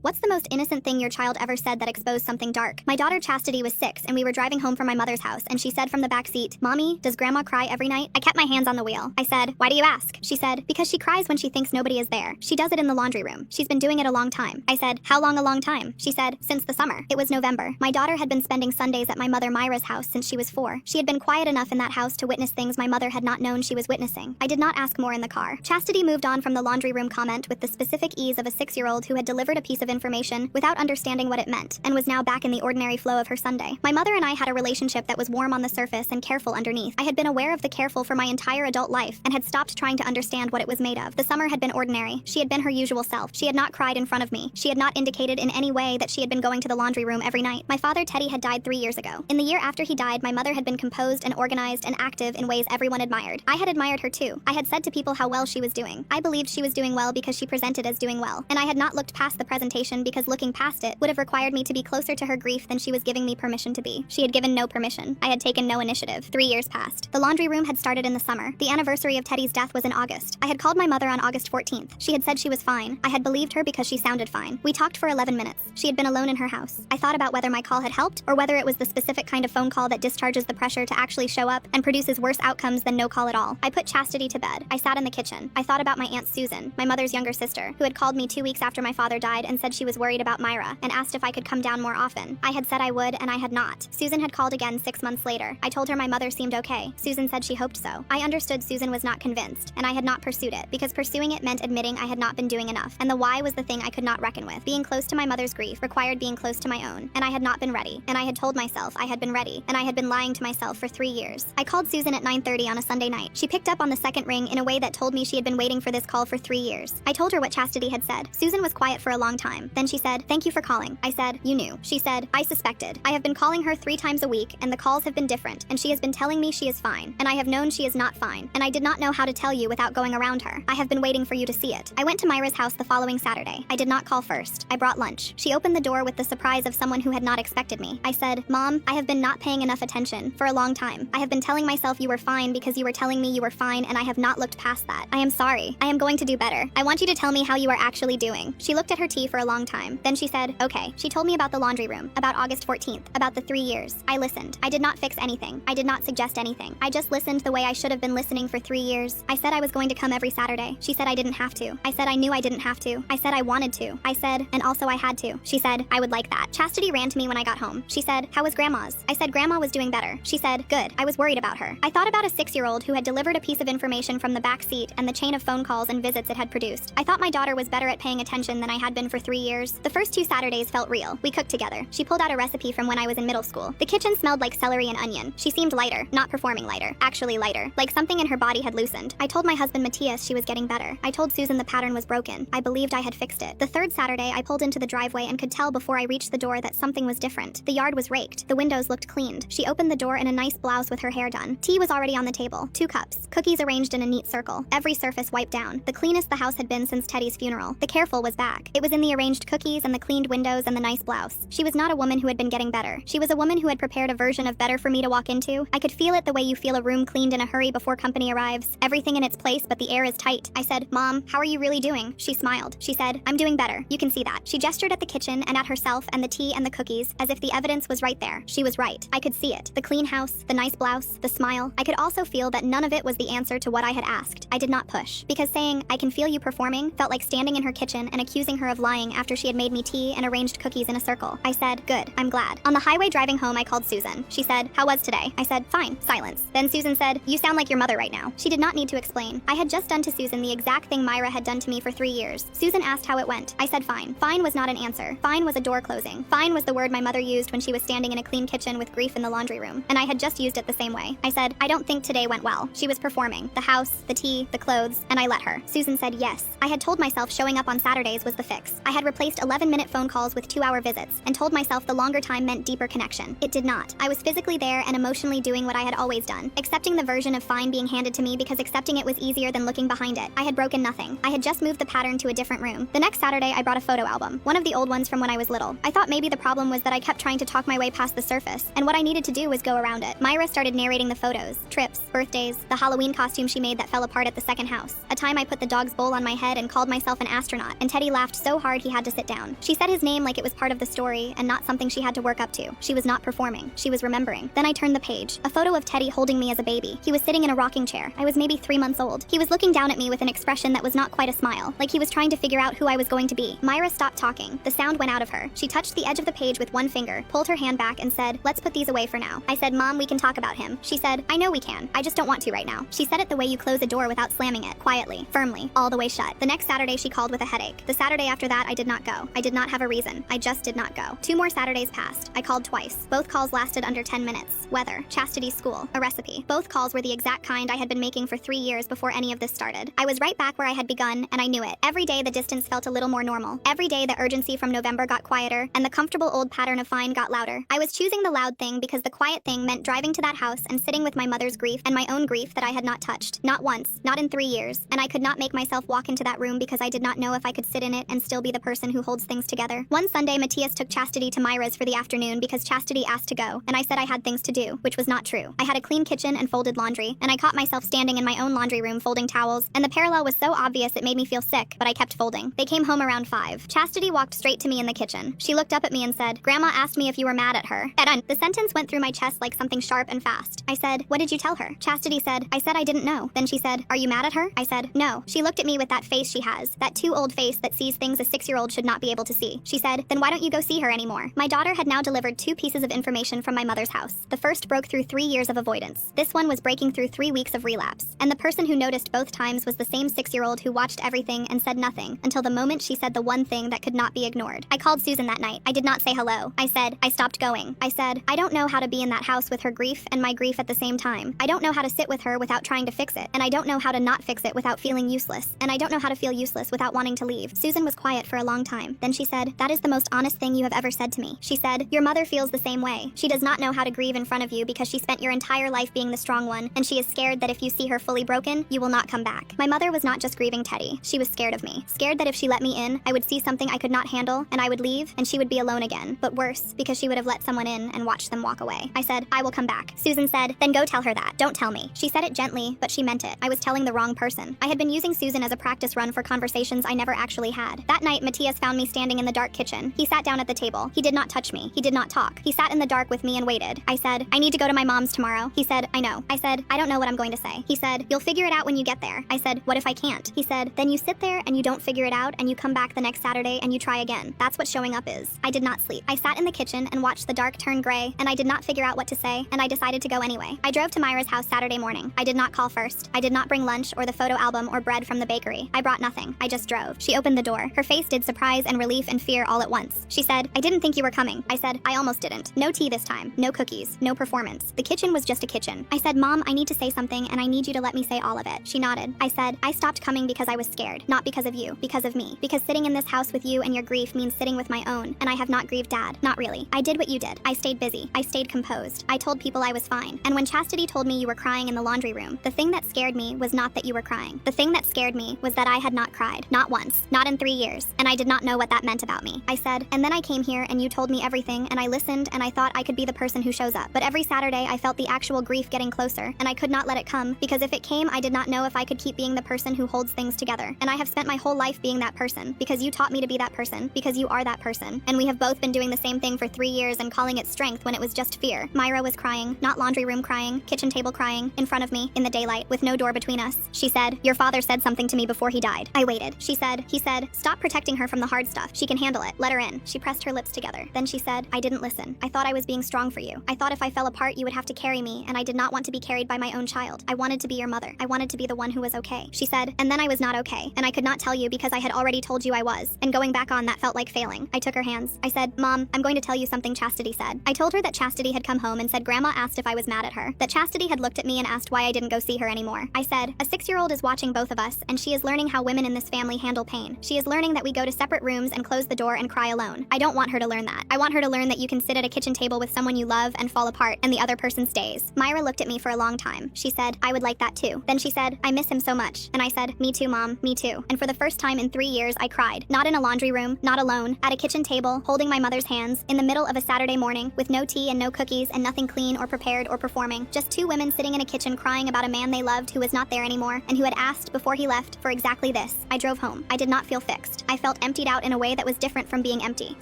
What's the most innocent thing your child ever said that exposed something dark? My daughter Chastity was 6 and we were driving home from my mother's house and she said from the back seat, "Mommy, does grandma cry every night?" I kept my hands on the wheel. I said, "Why do you ask?" She said, "Because she cries when she thinks nobody is there. She does it in the laundry room. She's been doing it a long time." I said, "How long a long time?" She said, "Since the summer." It was November. My daughter had been spending Sundays at my mother Myra's house since she was 4. She had been quiet enough in that house to witness things my mother had not known she was witnessing. I did not ask more in the car. Chastity moved on from the laundry room comment with the specific ease of a 6-year-old who had delivered a piece of information without understanding what it meant, and was now back in the ordinary flow of her Sunday. My mother and I had a relationship that was warm on the surface and careful underneath. I had been aware of the careful for my entire adult life and had stopped trying to understand what it was made of. The summer had been ordinary. She had been her usual self. She had not cried in front of me. She had not indicated in any way that she had been going to the laundry room every night. My father Teddy had died 3 years ago. In the year after he died, my mother had been composed and organized and active in ways everyone admired. I had admired her too. I had said to people how well she was doing. I believed she was doing well because she presented as doing well, and I had not looked past the presentation because looking past it would have required me to be closer to her grief than she was giving me permission to be. She had given no permission. I had taken no initiative. 3 years passed. The laundry room had started in the summer. The anniversary of Teddy's death was in August. I had called my mother on August 14th. She had said she was fine. I had believed her because she sounded fine. We talked for 11 minutes. She had been alone in her house. I thought about whether my call had helped or whether it was the specific kind of phone call that discharges the pressure to actually show up and produces worse outcomes than no call at all. I put Chastity to bed. I sat in the kitchen. I thought about my Aunt Susan, my mother's younger sister, who had called me 2 weeks after my father died and said she was worried about Myra and asked if I could come down more often. I had said I would, and I had not. Susan had called again 6 months later. I told her my mother seemed okay. Susan said she hoped so. I understood Susan was not convinced, and I had not pursued it, because pursuing it meant admitting I had not been doing enough, and the why was the thing I could not reckon with. Being close to my mother's grief required being close to my own, and I had not been ready, and I had told myself I had been ready, and I had been lying to myself for 3 years. I called Susan at 9:30 on a Sunday night. She picked up on the second ring in a way that told me she had been waiting for this call for 3 years. I told her what Chastity had said. Susan was quiet for a long time. Then she said, "Thank you for calling." I said, "You knew." She said, "I suspected. I have been calling her 3 times a week, and the calls have been different, and she has been telling me she is fine, and I have known she is not fine, and I did not know how to tell you without going around her. I have been waiting for you to see it." I went to Myra's house the following Saturday. I did not call first. I brought lunch. She opened the door with the surprise of someone who had not expected me. I said, "Mom, I have been not paying enough attention for a long time. I have been telling myself you were fine because you were telling me you were fine, and I have not looked past that. I am sorry. I am going to do better. I want you to tell me how you are actually doing." She looked at her tea for a long time. Then she said, "Okay." She told me about the laundry room, about August 14th, about the 3 years. I listened. I did not fix anything. I did not suggest anything. I just listened the way I should have been listening for 3 years. I said I was going to come every Saturday. She said I didn't have to. I said I knew I didn't have to. I said I wanted to. I said, and also I had to. She said, "I would like that." Chastity ran to me when I got home. She said, "How was Grandma's?" I said Grandma was doing better. She said, "Good. I was worried about her." I thought about a 6-year-old who had delivered a piece of information from the back seat and the chain of phone calls and visits it had produced. I thought my daughter was better at paying attention than I had been for 3 years. The first 2 Saturdays felt real. We cooked together. She pulled out a recipe from when I was in middle school. The kitchen smelled like celery and onion. She seemed lighter, not performing lighter, actually lighter, like something in her body had loosened. I told my husband Matthias she was getting better. I told Susan the pattern was broken. I believed I had fixed it. The 3rd Saturday, I pulled into the driveway and could tell before I reached the door that something was different. The yard was raked. The windows looked cleaned. She opened the door in a nice blouse with her hair done. Tea was already on the table. 2 cups. Cookies arranged in a neat circle. Every surface wiped down. The cleanest the house had been since Teddy's funeral. The careful was back. It was in the arranged cookies and the cleaned windows and the nice blouse. She was not a woman who had been getting better. She was a woman who had prepared a version of better for me to walk into. I could feel it the way you feel a room cleaned in a hurry before company arrives. Everything in its place, but the air is tight. I said, "Mom, how are you really doing?" She smiled. She said, "I'm doing better. You can see that." She gestured at the kitchen and at herself and the tea and the cookies as if the evidence was right there. She was right. I could see it. The clean house, the nice blouse, the smile. I could also feel that none of it was the answer to what I had asked. I did not push, because saying, "I can feel you performing," felt like standing in her kitchen and accusing her of lying after she had made me tea and arranged cookies in a circle. I said, "Good. I'm glad." On the highway driving home, I called Susan. She said, "How was today?" I said, "Fine." Silence. Then Susan said, "You sound like your mother right now." She did not need to explain. I had just done to Susan the exact thing Myra had done to me for 3 years. Susan asked how it went. I said fine. Fine was not an answer. Fine was a door closing. Fine was the word my mother used when she was standing in a clean kitchen with grief in the laundry room, and I had just used it the same way. I said, "I don't think today went well." She was performing. The house, the tea, the clothes, and I let her. Susan said yes. I had told myself showing up on Saturdays was the fix. I had replaced 11-minute phone calls with 2-hour visits, and told myself the longer time meant deeper connection. It did not. I was physically there and emotionally doing what I had always done, accepting the version of fine being handed to me because accepting it was easier than looking behind it. I had broken nothing. I had just moved the pattern to a different room. The next Saturday, I brought a photo album, one of the old ones from when I was little. I thought maybe the problem was that I kept trying to talk my way past the surface, and what I needed to do was go around it. Myra started narrating the photos, trips, birthdays, the Halloween costume she made that fell apart at the second house, a time I put the dog's bowl on my head and called myself an astronaut, and Teddy laughed so hard he had to sit down. She said his name like it was part of the story and not something she had to work up to. She was not performing. She was remembering. Then I turned the page. A photo of Teddy holding me as a baby. He was sitting in a rocking chair. I was maybe 3 months old. He was looking down at me with an expression that was not quite a smile, like he was trying to figure out who I was going to be. Myra stopped talking. The sound went out of her. She touched the edge of the page with one finger, pulled her hand back and said, "Let's put these away for now." I said, "Mom, we can talk about him." She said, "I know we can. I just don't want to right now." She said it the way you close a door without slamming it, quietly, firmly, all the way shut. The next Saturday she called with a headache. The Saturday after that I did not go. I did not have a reason. I just did not go. 2 more Saturdays passed. I called twice. Both calls lasted under 10 minutes. Weather, Chastity's school, a recipe. Both calls were the exact kind I had been making for 3 years before any of this started. I was right back where I had begun, and I knew it. Every day the distance felt a little more normal. Every day the urgency from November got quieter, and the comfortable old pattern of fine got louder. I was choosing the loud thing because the quiet thing meant driving to that house and sitting with my mother's grief and my own grief that I had not touched. Not once, not in 3 years. And I could not make myself walk into that room because I did not know if I could sit in it and still be the person who holds things together. One Sunday, Matthias took Chastity to Myra's for the afternoon because Chastity asked to go, and I said I had things to do, which was not true. I had a clean kitchen and folded laundry, and I caught myself standing in my own laundry room folding towels, and the parallel was so obvious it made me feel sick, but I kept folding. They came home around 5. Chastity walked straight to me in the kitchen. She looked up at me and said, "Grandma asked me if you were mad at her." The sentence went through my chest like something sharp and fast. I said, "What did you tell her?" Chastity said, "I said I didn't know." Then she said, "Are you mad at her?" I said, "No." She looked at me with that face she has, that too old face that sees things a 6-year-old should not be able to see. She said, "Then why don't you go see her anymore?" My daughter had now delivered 2 pieces of information from my mother's house. The first broke through 3 years of avoidance. This one was breaking through 3 weeks of relapse. And the person who noticed both times was the same 6-year-old who watched everything and said nothing until the moment she said the one thing that could not be ignored. I called Susan that night. I did not say hello. I said, I stopped going. I said, I don't know how to be in that house with her grief and my grief at the same time. I don't know how to sit with her without trying to fix it. And I don't know how to not fix it without feeling useless. And I don't know how to feel useless without wanting to leave. Susan was quiet for a long time. Then she said, "That is the most honest thing you have ever said to me." She said, "Your mother feels the same way. She does not know how to grieve in front of you because she spent your entire life being the strong one, and she is scared that if you see her fully broken, you will not come back." My mother was not just grieving Teddy. She was scared of me. Scared that if she let me in, I would see something I could not handle, and I would leave, and she would be alone again. But worse, because she would have let someone in and watched them walk away. I said, "I will come back." Susan said, "Then go tell her that. Don't tell me." She said it gently, but she meant it. I was telling the wrong person. I had been using Susan as a practice run for conversations I never actually had. That night, Matthias found me standing in the dark kitchen. He sat down at the table. He did not touch me. He did not talk. He sat in the dark with me and waited. I said, "I need to go to my mom's tomorrow." He said, "I know." I said, "I don't know what I'm going to say." He said, "You'll figure it out when you get there." I said, "What if I can't?" He said, "Then you sit there and you don't figure it out and you come back the next Saturday and you try again. That's what showing up is." I did not sleep. I sat in the kitchen and watched the dark turn gray, and I did not figure out what to say, and I decided to go anyway. I drove to Myra's house Saturday morning. I did not call first. I did not bring lunch or the photo album or bread from the bakery. I brought nothing. I just drove. She opened the door. Her face did surprise and relief and fear all at once. She said, "I didn't think you were coming." I said, "I almost didn't." No tea this time. No cookies. No performance. The kitchen was just a kitchen. I said, "Mom, I need to say something, and I need you to let me say all of it." She nodded. I said, "I stopped coming because I was scared. Not because of you. Because of me. Because sitting in this house with you and your grief means sitting with my own, and I have not grieved Dad. Not really. I did what you did. I stayed busy. I stayed composed. I told people I was fine. And when Chastity told me you were crying in the laundry room, the thing that scared me was not that you were crying. The thing that scared me was that I had not cried. Not once. Not in 3 years. And I did not know what that meant about me." I said, "And then I came here and you told me everything, and I listened, and I thought I could be the person who shows up. But every Saturday I felt the actual grief getting closer, and I could not let it come, because if it came, I did not know if I could keep being the person who holds things together. And I have spent my whole life being that person, because you taught me to be that person, because you are that person. And we have both been doing the same thing for 3 years and calling it strength when it was just fear." Myra was crying, not laundry room crying, kitchen table crying, in front of me, in the daylight, with no door between us. She said, "Your father said something to me before he died." I waited. He said, "Stop protecting her from the hard stuff. She can handle it. Let her in." She pressed her lips together. Then she said, "I didn't listen. I thought I was being strong for you. I thought if I fell apart, you would have to carry me, and I did not want to be carried by my own child. I wanted to be your mother. I wanted to be the one who was okay." She said, "And then I was not okay, and I could not tell you because I had already told you I was, and going back on that felt like failing." I took her hands. I said, "Mom, I'm going to tell you something Chastity said." I told her that Chastity had come home and said Grandma asked if I was mad at her, that Chastity had looked at me and asked why I didn't go see her anymore. I said, "A 6-year-old is watching both of us, and she is learning how women in this family handle pain. She is learning that we go to separate rooms and close the door and cry alone. I don't want her to learn that. I want her to learn that you can sit at a kitchen table with someone you love and fall apart, and the other person stays." Myra looked at me for a long time. She said, "I would like that too." Then she said, "I miss him so much." And I said, "Me too, Mom, me too." And for the first time in 3 years, I cried. Not in a laundry room, not alone, at a kitchen table, holding my mother's hands, in the middle of a Saturday morning, with no tea and no cookies and nothing clean or prepared or performing. Just 2 women sitting in a kitchen crying about a man they loved who was not there anymore, and who had asked, before he left, for exactly this. I drove home. I did not feel fixed. I felt emptied out in a way that was different from being empty.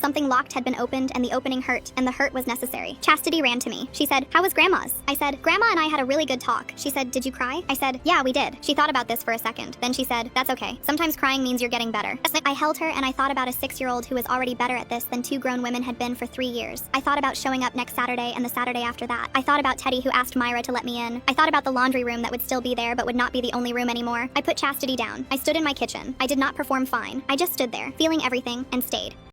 Something locked had been opened, and the opening hurt, and the hurt was necessary. Chastity ran to me. She said, "How was Grandma's?" I said, "Grandma and I had a really good talk." She said, "Did you cry?" I said, "Yeah, we did." She thought about this for a second. Then she said, "That's okay. Sometimes crying means you're getting better." I held her and I thought about a 6-year-old who was already better at this than 2 grown women had been for 3 years. I thought about showing up next Saturday and the Saturday after that. I thought about Teddy who asked Myra to let me in. I thought about the laundry room that would still be there but would not be the only room anymore. I put Chastity down. I stood in my kitchen. I did not perform fine. I just stood there, feeling everything, and stayed.